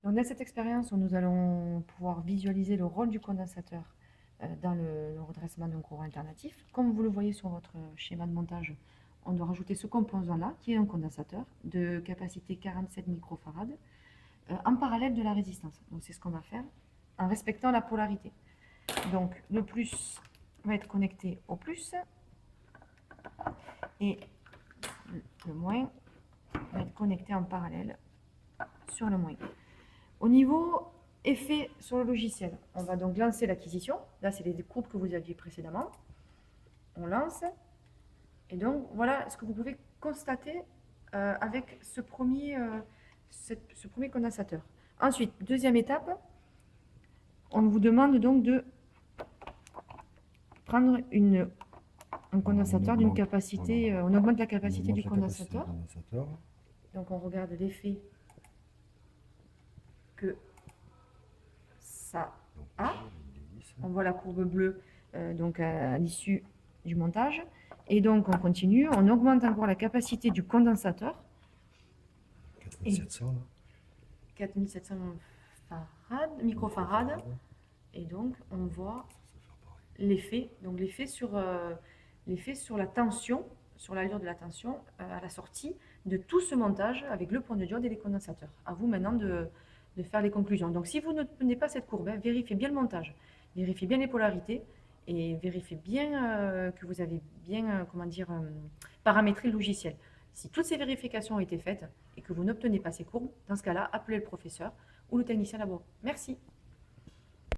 Donc, dans cette expérience, nous allons pouvoir visualiser le rôle du condensateur dans le redressement d'un courant alternatif. Comme vous le voyez sur votre schéma de montage, on doit rajouter ce composant-là, qui est un condensateur de capacité 47 microfarad, en parallèle de la résistance. Donc, c'est ce qu'on va faire en respectant la polarité. Donc, le plus va être connecté au plus et le moins va être connecté en parallèle sur le moins. Au niveau effet sur le logiciel, on va donc lancer l'acquisition. Là, c'est les courbes que vous aviez précédemment. On lance. Et donc, voilà ce que vous pouvez constater avec ce premier condensateur. Ensuite, deuxième étape, on vous demande donc de prendre un condensateur d'une capacité, on augmente la capacité du condensateur. Donc, on regarde l'effet que ça a. On voit la courbe bleue donc à l'issue du montage. Et donc, on continue, on augmente encore la capacité du condensateur. 4700 là. 4700 microfarad. Et donc, on voit l'effet. Donc, l'effet sur la tension, sur l'allure de la tension à la sortie de tout ce montage avec le point de diode et les condensateurs. À vous maintenant de faire les conclusions. Donc, si vous ne prenez pas cette courbe, vérifiez bien le montage, vérifiez bien les polarités et vérifiez bien que vous avez bien, paramétré le logiciel. Si toutes ces vérifications ont été faites et que vous n'obtenez pas ces courbes, dans ce cas-là, appelez le professeur ou le technicien labo. Merci.